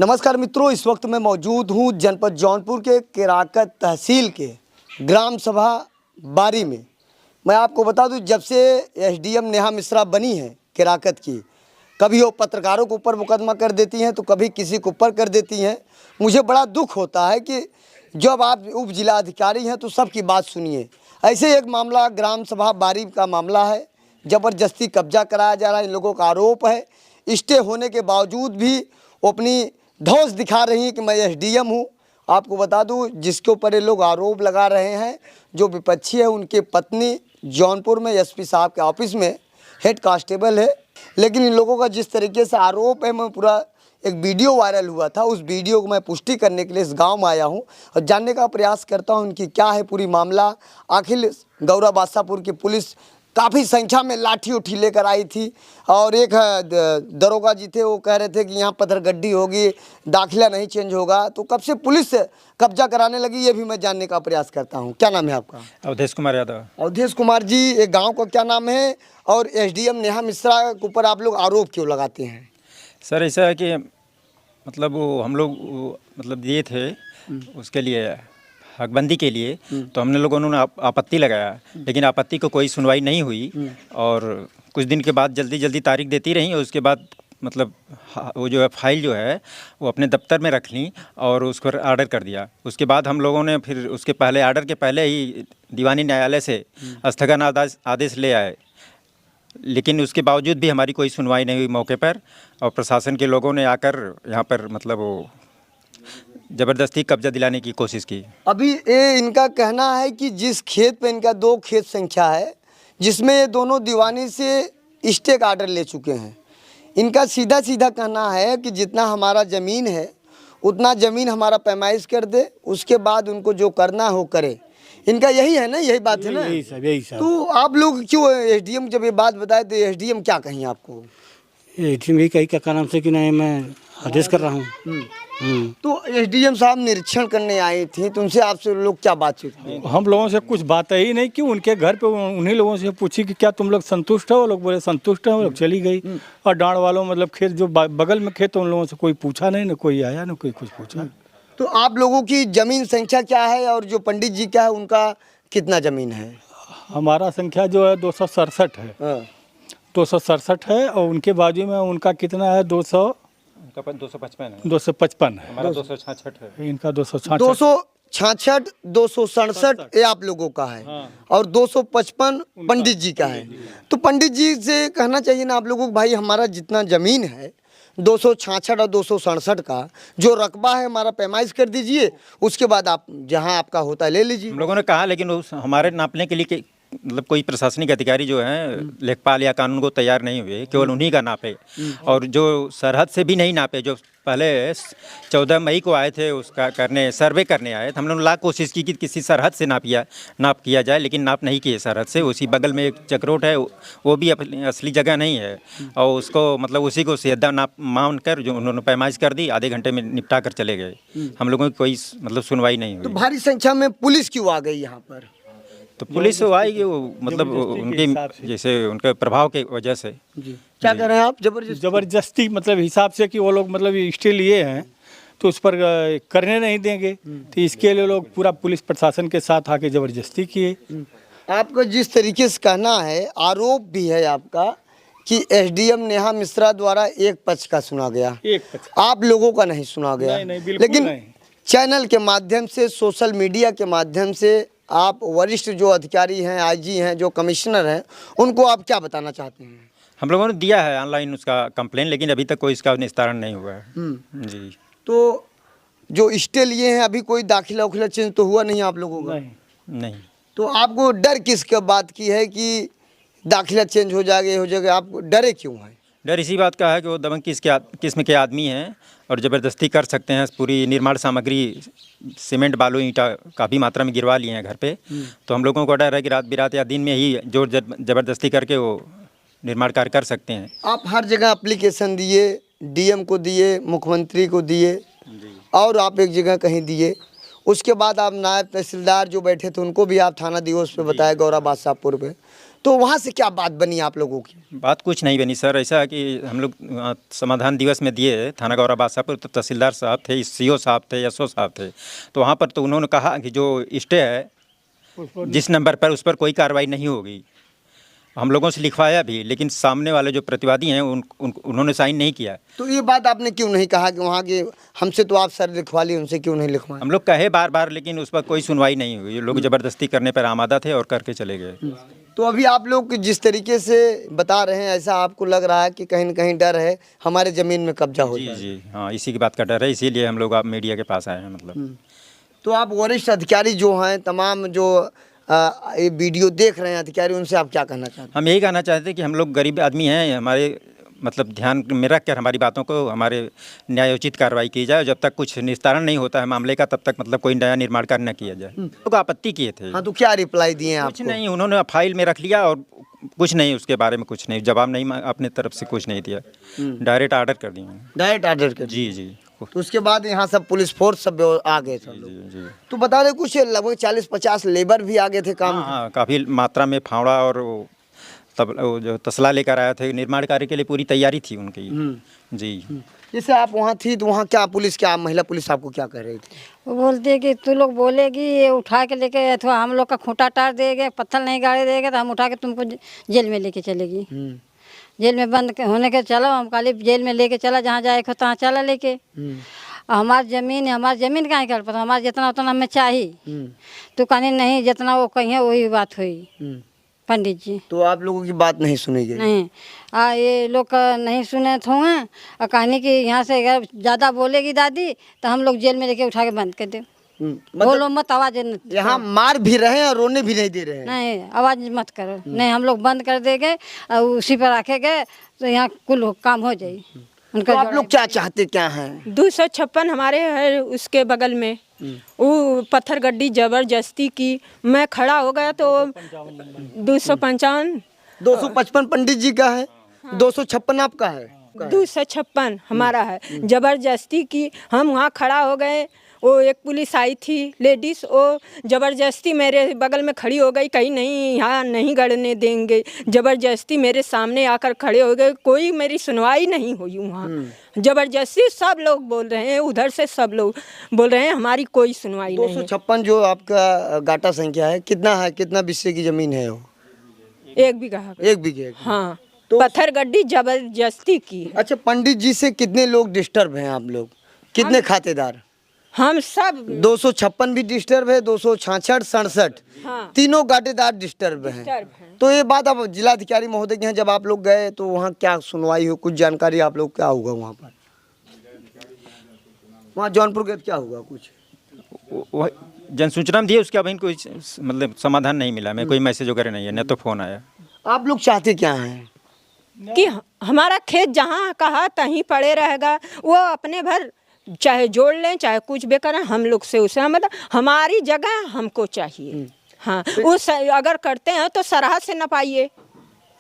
नमस्कार मित्रों, इस वक्त मैं मौजूद हूं जनपद जौनपुर के केराकत तहसील के ग्राम सभा बारी में। मैं आपको बता दूं, जब से एसडीएम नेहा मिश्रा बनी है केराकत की, कभी वो पत्रकारों के ऊपर मुकदमा कर देती हैं तो कभी किसी के ऊपर कर देती हैं। मुझे बड़ा दुख होता है कि जब आप उप जिला अधिकारी हैं तो सबकी बात सुनिए। ऐसे एक मामला ग्राम सभा बारी का मामला है, ज़बरदस्ती कब्जा कराया जा रहा है। इन लोगों का आरोप है, स्टे होने के बावजूद भी वो अपनी धौंस दिखा रही हैं कि मैं एसडीएम हूँ। आपको बता दूं, जिसके ऊपर ये लोग आरोप लगा रहे हैं, जो विपक्षी है, उनकी पत्नी जौनपुर में एसपी साहब के ऑफिस में हेड कांस्टेबल है। लेकिन इन लोगों का जिस तरीके से आरोप है, मैं पूरा एक वीडियो वायरल हुआ था, उस वीडियो को मैं पुष्टि करने के लिए इस गांव में आया हूं और जानने का प्रयास करता हूं इनकी क्या है पूरी मामला। आखिर गौरा बादशाहपुर की पुलिस काफ़ी संख्या में लाठी उठी लेकर आई थी और एक दरोगा जी थे, वो कह रहे थे कि यहाँ पत्थरगड्डी होगी, दाखिला नहीं चेंज होगा। तो कब से पुलिस कब्जा कराने लगी, ये भी मैं जानने का प्रयास करता हूँ। क्या नाम है आपका? अवधेश कुमार यादव। अवधेश कुमार जी, एक गांव का क्या नाम है और एसडीएम नेहा मिश्रा के ऊपर आप लोग आरोप क्यों लगाते हैं? सर ऐसा है कि मतलब वो हम लोग मतलब दिए थे उसके लिए हकबंदी के लिए, तो हमने लोगों ने आपत्ति लगाया, लेकिन आपत्ति को कोई सुनवाई नहीं हुई और कुछ दिन के बाद जल्दी जल्दी तारीख देती रही और उसके बाद मतलब वो जो है फाइल जो है वो अपने दफ्तर में रख ली और उसको ऑर्डर कर दिया। उसके बाद हम लोगों ने फिर उसके पहले ऑर्डर के पहले ही दीवानी न्यायालय से स्थगन आदेश ले आए, लेकिन उसके बावजूद भी हमारी कोई सुनवाई नहीं हुई मौके पर और प्रशासन के लोगों ने आकर यहाँ पर मतलब वो ज़बरदस्ती कब्जा दिलाने की कोशिश की। अभी ये इनका कहना है कि जिस खेत पे इनका 2 खेत संख्या है, जिसमें ये दोनों दीवानी से स्टे का ऑर्डर ले चुके हैं। इनका सीधा सीधा कहना है कि जितना हमारा ज़मीन है उतना ज़मीन हमारा पैमाइश कर दे, उसके बाद उनको जो करना हो करे। इनका यही है ना, यही बात है ना? यही सब। तो आप लोग क्यों एसडीएम जब ये बात बताए तो एसडीएम क्या कहीं आपको? एसडीएम भी कहीं का नाम से कि नहीं, मैं आदेश कर रहा हूँ। तो एसडीएम साहब निरीक्षण करने आई थी, तो उनसे आपसे लोग क्या बातचीत की? हम लोगों से कुछ बात ही नहीं कि उनके घर पे उन्हीं लोगों से पूछी कि क्या तुम लोग संतुष्ट हो? वो लोग बोले संतुष्ट है। वो लोग चली गई और डांड वालों मतलब खेत जो बगल में खेत, उन लोगों से कोई पूछा नहीं, ना कोई आया ना कोई कुछ पूछा। तो आप लोगों की जमीन संख्या क्या है और जो पंडित जी का है उनका कितना जमीन है? हमारा संख्या जो है 267 है। 267 है और उनके बाजू में उनका कितना है? 255 है। 255 है। हमारा 266 है। इनका 266, 266, 267 ये आप लोगों का है। हाँ। और 255 पंडित जी का है। तो पंडित जी से कहना चाहिए ना आप लोगों को, भाई हमारा जितना ज़मीन है 266 और 267 का जो रकबा है हमारा पैमाइश कर दीजिए, उसके बाद आप जहां आपका होता है ले लीजिए। हम लोगों ने कहा, लेकिन हमारे नापने के लिए मतलब कोई प्रशासनिक अधिकारी जो है लेखपाल या कानून को तैयार नहीं हुए, केवल उन्हीं का नापे और जो सरहद से भी नहीं नापे। जो पहले 14 मई को आए थे उसका करने सर्वे करने आए थे, हम लोगों ने लाख कोशिश की कि किसी सरहद से नाप किया जाए, लेकिन नाप नहीं किए सरहद से। उसी बगल में एक चक्रोट है, वो भी अपनी असली जगह नहीं है और उसको मतलब उसी को सीधा नाप मान कर जो उन्होंने पैमाइश कर दी, आधे घंटे में निपटा कर चले गए। हम लोगों की कोई मतलब सुनवाई नहीं हुई। तो भारी संख्या में पुलिस क्यों आ गई यहाँ पर? तो पुलिस वो आएगी, वो मतलब उनकी जैसे उनके प्रभाव के वजह से। क्या कर रहे हैं आप? जबरदस्ती मतलब हिसाब से कि वो लोग मतलब स्टे लिए हैं तो उस पर करने नहीं देंगे, तो इसके लिए लोग पूरा पुलिस प्रशासन के साथ आके जबरदस्ती किए। आपका जिस तरीके से कहना है, आरोप भी है आपका कि एसडीएम नेहा मिश्रा द्वारा एक पक्ष का सुना गया, आप लोगों का नहीं सुना गया। नहीं, बिल्कुल लेकिन नहीं। चैनल के माध्यम से, सोशल मीडिया के माध्यम से आप वरिष्ठ जो अधिकारी हैं, आईजी हैं, जो कमिश्नर हैं, उनको आप क्या बताना चाहते हैं? हम लोगों ने दिया है ऑनलाइन उसका कंप्लेन, लेकिन अभी तक कोई इसका निस्तारण नहीं हुआ है। जी। तो जो स्टे लिए हैं, अभी कोई दाखिला उखिला चेंज तो हुआ नहीं आप लोगों का? नहीं। तो आपको डर किसके बात की है कि दाखिला चेंज हो जाएगा, आप डरे क्यों हैं? डर इसी बात का है कि वो दबंग किस्म के आदमी हैं और ज़बरदस्ती कर सकते हैं। पूरी निर्माण सामग्री सीमेंट बालू ईंटा काफ़ी मात्रा में गिरवा लिए हैं घर पे, तो हम लोगों को डर है कि रात बिरात या दिन में ही जोर ज़बरदस्ती करके वो निर्माण कार्य कर सकते हैं। आप हर जगह एप्लीकेशन दिए, डीएम को दिए, मुख्यमंत्री को दिए और आप एक जगह कहीं दिए, उसके बाद आप नायब तहसीलदार जो बैठे थे उनको भी आप थाना दिवस पे बताए गौरा बादशाहपुर पे। तो वहाँ से क्या बात बनी आप लोगों की? बात कुछ नहीं बनी सर। ऐसा है कि हम लोग समाधान दिवस में दिए थाना गौरा बादशाहपुर, तो तहसीलदार साहब थे, सीओ साहब थे, एसओ साहब थे। तो वहाँ पर तो उन्होंने कहा कि जो स्टे है जिस नंबर पर, उस पर कोई कार्रवाई नहीं होगी। हम लोगों से लिखवाया भी, लेकिन सामने वाले जो प्रतिवादी हैं उन्होंने साइन नहीं किया। तो ये बात आपने क्यों नहीं कहा कि वहाँ के हमसे तो आप सर लिखवा लिए, उनसे क्यों नहीं लिखवाए? हम लोग कहे बार बार, लेकिन उस पर कोई सुनवाई नहीं हुई। लोग ज़बरदस्ती करने पर आमादा थे और करके चले गए। तो अभी आप लोग जिस तरीके से बता रहे हैं, ऐसा आपको लग रहा है कि कहीं न कहीं डर है हमारे ज़मीन में कब्जा हो जी जाए? जी हाँ, इसी की बात का डर है, इसीलिए हम लोग आप मीडिया के पास आए हैं। मतलब तो आप वरिष्ठ अधिकारी जो हैं, तमाम जो ये वीडियो देख रहे हैं अधिकारी, उनसे आप क्या कहना चाहते हैं? हम यही कहना चाहते हैं कि हम लोग गरीब आदमी हैं, हमारे मतलब ध्यान में रख कर हमारी बातों को, हमारे न्यायोचित कार्रवाई की जाए। जब तक कुछ निस्तारण नहीं होता है मामले का, तब तक मतलब कोई नया निर्माण कार्य न किया जाए। लोग आपत्ति किए थे। हाँ, तो क्या रिप्लाई दिए हैं कुछ आपको? नहीं, उन्होंने फाइल में रख लिया और कुछ नहीं, उसके बारे में कुछ नहीं, जवाब नहीं, अपने तरफ से कुछ नहीं दिया, डायरेक्ट ऑर्डर कर दिए। डायरेक्ट ऑर्डर कर? जी जी तो उसके बाद यहाँ सब पुलिस फोर्स सब आ गए सब लोग? जी जी। तो बता रहे कुछ लगभग 40-50 लेबर भी आ गए थे काम? हाँ, काफ़ी मात्रा में फावड़ा और तब वो जो तसला लेकर आया थे, निर्माण कार्य के लिए पूरी तैयारी थी उनकी। जी। जैसे आप वहाँ थी तो वहाँ क्या पुलिस, क्या महिला पुलिस आपको क्या कह रही थी? वो बोलती है कि तू लोग बोलेगी ये उठा के लेके, अथवा हम लोग का खूंटा टार देंगे, पत्थर नहीं गाड़े देंगे तो हम उठा के तुमको जेल में लेके चलेगी। जेल में बंद होने के चलो, हम खाली जेल में लेके चला, जहाँ जाए को तहाँ चला लेके। हमारी ज़मीन काहे कर पता, हमारे जितना उतना हमें चाहिए। तो कहनी नहीं, जितना वो कहिए वही बात हुई पंडित जी। तो आप लोगों की बात नहीं सुनी गई? नहीं, ये लोग का नहीं सुने थे और कहनी कि यहाँ से अगर ज़्यादा बोलेगी दादी तो हम लोग जेल में लेके उठा के बंद कर दे। बोलो मत, आवाज़ यहाँ मार भी रहे हैं और रोने भी नहीं दे रहे हैं? नहीं, आवाज़ मत करो। नहीं, हम लोग बंद कर देंगे और उसी पर रखेंगे तो यहाँ कुल काम हो जाए उनका। तो आप लोग क्या चाहते, क्या हैं? 256 हमारे है उसके बगल में, वो पत्थर गड्डी जबरदस्ती की। मैं खड़ा हो गया तो 255 255 पंडित जी का है, 256 आपका है? 256 हमारा है। जबरदस्ती की हम वहाँ खड़ा हो गए। वो एक पुलिस आई थी लेडीज़, वो ज़बरदस्ती मेरे बगल में खड़ी हो गई, कहीं नहीं यहाँ नहीं गड़ने देंगे। ज़बरदस्ती मेरे सामने आकर खड़े हो गए, कोई मेरी सुनवाई नहीं हुई वहाँ। ज़बरदस्ती सब लोग बोल रहे हैं, उधर से सब लोग बोल रहे हैं हमारी कोई सुनवाई नहीं है। 256 जो आपका गाटा संख्या है, कितना है, कितना बिस्से की ज़मीन है वो? 1 बीघा। 1 बीघे की? हाँ, तो पत्थर गड्डी जबरदस्ती की। अच्छा, पंडित जी से कितने लोग डिस्टर्ब हैं आप लोग, कितने खातेदार? हम सब 256 भी डिस्टर्ब है, 266, 67 हाँ। तीनों गाटेदार डिस्टर्ब हैं। तो ये बात अब जिलाधिकारी महोदय के यहाँ जब आप लोग गए तो वहाँ क्या सुनवाई हो, कुछ जानकारी आप लोग, क्या होगा वहाँ पर? वहाँ जौनपुर के क्या होगा कुछ? वो जनसूचना में दिए, उसके अभी कोई मतलब समाधान नहीं मिला। मैं कोई मैसेज वगैरह नहीं है, न तो फ़ोन आया। आप लोग चाहते क्या हैं? कि हमारा खेत जहाँ कहा तहीं पड़े रहेगा, वो अपने भर चाहे जोड़ लें चाहे कुछ भी करें, हम लोग से उसे मतलब हमारी जगह हमको चाहिए। हाँ, उस अगर करते हैं तो सरहद से न पाइए,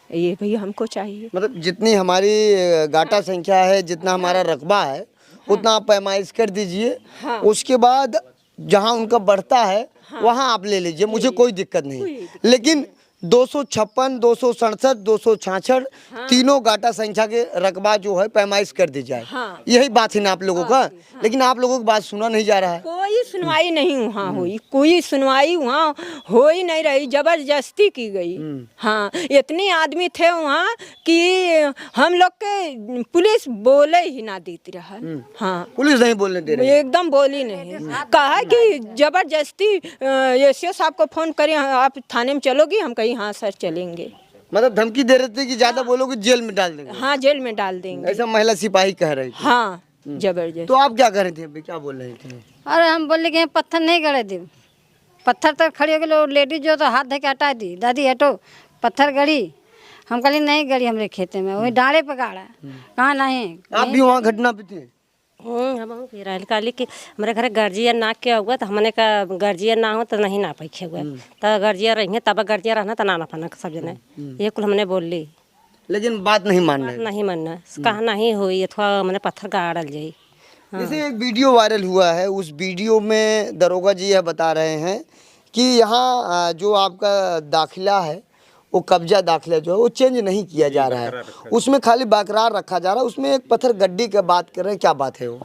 ये भैया हमको चाहिए। मतलब जितनी हमारी गाटा संख्या है, जितना हमारा रकबा है, उतना आप पैमाइश कर दीजिए। उसके बाद जहाँ उनका बढ़ता है वहाँ आप ले लीजिए, मुझे कोई दिक्कत नहीं। लेकिन 256, 267, 266 तीनों गाटा संख्या के रकबा जो है पैमाइश कर दी जाए। यही बात है ना आप लोगों का। लेकिन आप लोगों की बात सुना नहीं जा रहा है। कोई सुनवाई नहीं वहाँ हुई, कोई सुनवाई वहाँ हो ही नहीं रही, जबरदस्ती की गई। हाँ, इतने आदमी थे वहाँ कि हम लोग के पुलिस बोले ही ना देती रहा। हाँ, पुलिस नहीं बोलने दे रही? एकदम बोली नहीं। कहा कि जबरदस्ती एसओ साहब को फोन करें, आप थाने में चलोगी, हम कहीं हाँ सर चलेंगे। मतलब धमकी दे रहे थे कि ज्यादा बोलोगे जेल में डाल देंगे? हाँ, जेल में डाल देंगे। ऐसा महिला सिपाही कह रही थी। हाँ, जबरदस्त। तो आप क्या कर रहे थे अभी, क्या बोल रहे थे? अरे हम बोले कि पत्थर नहीं गड़े दे। पत्थर तक खड़ी हो गई लेडीज जो, तो हाथ धे के हटा दी, दादी हटो, पत्थर गड़ी। हम कहली नहीं गड़ी हमरे खेते में, वही डाँड़े पे गाड़ा। कहाँ नहीं, आप भी वहाँ घटना पे थे? हम काली कि हमारे घर गार्जियन ना क्या हुआ, तो हमने का गार्जियन ना हो तो नहीं ना पाखे हुआ, तो गार्जियन रही तब गार्जियन रहना तो ना पाना सब जने, ये कुल हमने बोल ली। लेकिन बात नहीं मान रहे? नहीं मानना, कहा नहीं हुई, अथवा मैंने पत्थर गाड़ल जाई। जैसे एक वीडियो वायरल हुआ है, उस वीडियो में दरोगा जी यह बता रहे हैं कि यहाँ जो आपका दाखिला है वो कब्जा दाखिला जो है वो चेंज नहीं किया जा रहा है, उसमें खाली बरकरार रखा जा रहा है। उसमें एक पत्थर गड्डी की बात कर रहे हैं, क्या बात है वो?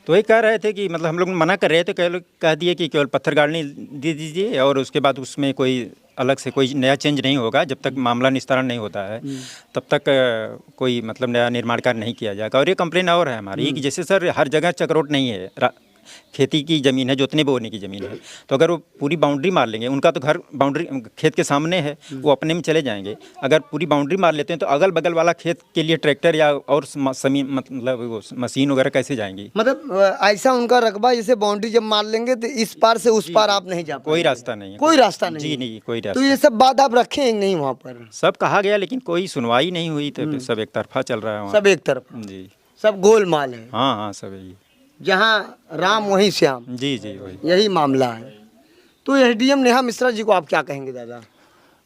तो वही कह रहे थे कि मतलब हम लोग मना कर रहे थे, कह दिए कि केवल पत्थर गाड़ने दे दीजिए और उसके बाद उसमें कोई अलग से कोई नया चेंज नहीं होगा। जब तक मामला निस्तारण नहीं होता है तब तक कोई मतलब नया निर्माण कार्य नहीं किया जाएगा। और ये कंप्लेन और है हमारी कि जैसे सर हर जगह चक्रोट नहीं है, खेती की ज़मीन है, जोतने बोने की ज़मीन है, तो अगर वो पूरी बाउंड्री मार लेंगे, उनका तो घर बाउंड्री खेत के सामने है, वो अपने में चले जाएंगे। अगर पूरी बाउंड्री मार लेते हैं तो अगल बगल वाला खेत के लिए ट्रैक्टर या और मतलब वो मशीन वगैरह कैसे जाएंगी? मतलब ऐसा उनका रकबा, जैसे बाउंड्री जब मार लेंगे तो इस पार से उस पार आप नहीं जा पाएंगे, कोई रास्ता नहीं है, कोई रास्ता नहीं जी है। नहीं, कोई तो रास्ता। ये सब बात आप रखे हैं नहीं वहाँ पर? सब कहा गया लेकिन कोई सुनवाई नहीं हुई, तो सब एक तरफा चल रहा है वहाँ। सब एक तरफ, जी सब गोलमाल है, हाँ हाँ सब यही। जहाँ राम वहीं श्याम, जी जी वही। यही मामला है। तो एसडीएम नेहा मिश्रा जी को आप क्या कहेंगे दादा?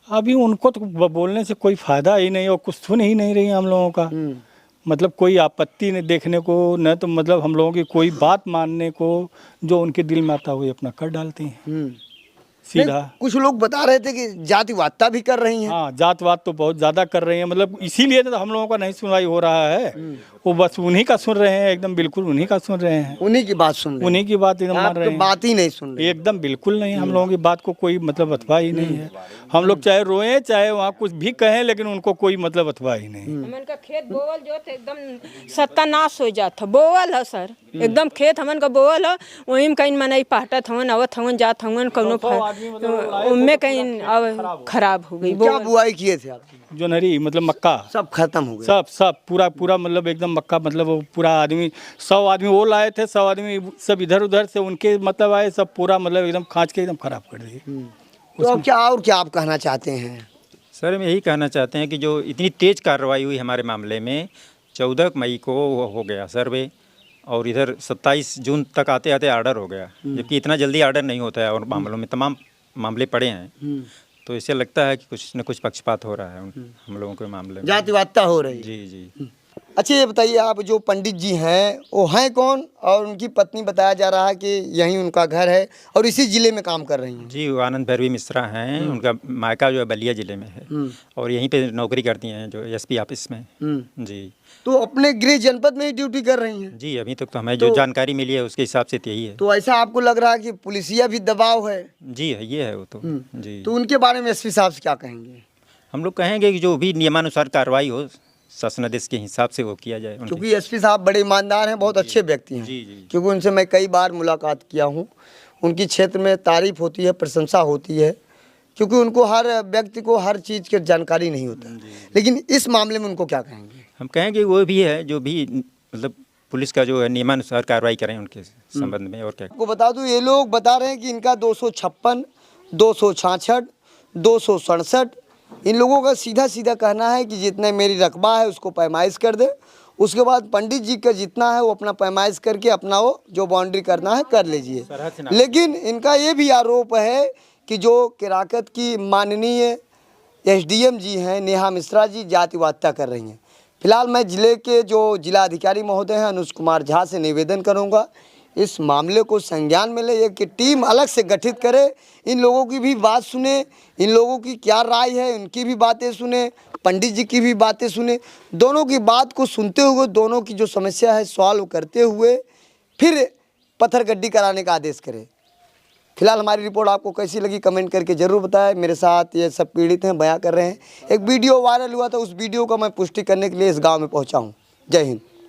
अभी उनको तो बोलने से कोई फायदा ही नहीं और कुछ सुन ही नहीं रही हम लोगों का। मतलब कोई आपत्ति नहीं देखने को, न तो मतलब हम लोगों की कोई बात मानने को। जो उनके दिल में आता है वही अपना कर डालती हैं सीधा। कुछ लोग बता रहे थे कि जातिवादता भी कर रही हैं। हाँ, जातवाद तो बहुत ज़्यादा कर रही हैं, मतलब इसीलिए तो हम लोगों का नहीं सुनवाई हो रहा है। वो बस उन्हीं का सुन रहे हैं, एकदम बिल्कुल उन्हीं का सुन रहे हैं, उन्हीं की बात सुन रहे हैं, उन्हीं की बात एकदम मान आप रहे तो हैं। बात ही नहीं सुन रहे। एकदम बिल्कुल नहीं, हम लोगों की बात को कोई मतलब अथवा ही नहीं है। हम लोग चाहे रोएं चाहे वहाँ कुछ भी कहें, लेकिन उनको कोई मतलब अथवा ही नहीं। हमन का खेत बोवल जो थे एकदम सत्यानाश हो जाता, बोवल है सर, एकदम खेत हमन का बोवल है, वहीं में कहीं मनई पाटत हवन, आवत हवन, जात हवन, कौनो उनमें कहीं खराब हो गई। क्या बुआई किए थे आप? जोनहरी मतलब मक्का सब खत्म हो गया। सब पूरा मतलब एकदम मक्का, मतलब वो पूरा आदमी 100 आदमी वो लाए थे, 100 आदमी सब इधर उधर से उनके मतलब आए, सब पूरा मतलब एकदम खाँच के एकदम खराब कर दिए। तो अब क्या और क्या आप कहना चाहते हैं? सर हम यही कहना चाहते हैं कि जो इतनी तेज़ कार्रवाई हुई हमारे मामले में, 14 मई को वो हो गया सर्वे और इधर 27 जून तक आते आते आर्डर हो गया, जबकि इतना जल्दी आर्डर नहीं होता है और मामलों में तमाम मामले पड़े हैं। तो इससे लगता है कि कुछ न कुछ पक्षपात हो रहा है हम लोगों के मामले में। जातिवादता हो रही है। जी जी। अच्छा ये बताइए, आप जो पंडित जी हैं वो हैं कौन, और उनकी पत्नी बताया जा रहा है कि यहीं उनका घर है और इसी जिले में काम कर रही हैं? जी वो आनंद भैरवी मिश्रा हैं, उनका मायका जो है बलिया ज़िले में है और यहीं पे नौकरी करती हैं जो एसपी ऑफिस में। जी। तो अपने गृह जनपद में ही ड्यूटी कर रही हैं? जी अभी तक तो हमें जो जानकारी मिली है उसके हिसाब से तो यही है। तो ऐसा आपको लग रहा है कि पुलिसिया भी दबाव है? जी है, ये है वो तो। जी। तो उनके बारे में एसपी साहब से क्या कहेंगे? हम लोग कहेंगे कि जो भी नियमानुसार कार्रवाई हो शासनादेश के हिसाब से वो किया जाए। क्योंकि एसपी साहब बड़े ईमानदार हैं, बहुत अच्छे व्यक्ति हैं। जी जी। क्योंकि उनसे मैं कई बार मुलाकात किया हूँ, उनकी क्षेत्र में तारीफ होती है, प्रशंसा होती है, क्योंकि उनको हर व्यक्ति को हर चीज़ की जानकारी नहीं होता। लेकिन इस मामले में उनको क्या कहेंगे? हम कहेंगे वो भी है जो भी मतलब पुलिस का जो है नियमानुसार कार्रवाई करें उनके संबंध में। और क्या आपको बता दूं, ये लोग बता रहे हैं कि इनका 256, 266, 267 इन लोगों का सीधा सीधा कहना है कि जितना मेरी रकबा है उसको पैमाइश कर दे, उसके बाद पंडित जी का जितना है वो अपना पैमाइश करके अपना वो जो बाउंड्री करना है कर लीजिए। लेकिन इनका ये भी आरोप है कि जो केराकत की माननीय एसडीएम जी हैं नेहा मिश्रा जी जातिवादता कर रही हैं। फिलहाल मैं जिले के जो जिला अधिकारी महोदय हैं अनुज कुमार झा से निवेदन करूंगा इस मामले को संज्ञान में ले, एक टीम अलग से गठित करे, इन लोगों की भी बात सुने, इन लोगों की क्या राय है उनकी भी बातें सुने, पंडित जी की भी बातें सुने, दोनों की बात को सुनते हुए दोनों की जो समस्या है सॉल्व करते हुए फिर पत्थर गड्डी कराने का आदेश करे। फिलहाल हमारी रिपोर्ट आपको कैसी लगी कमेंट करके ज़रूर बताएं। मेरे साथ ये सब पीड़ित हैं, बयां कर रहे हैं। एक वीडियो वायरल हुआ था, उस वीडियो का मैं पुष्टि करने के लिए इस गाँव में पहुँचा हूँ। जय हिंद।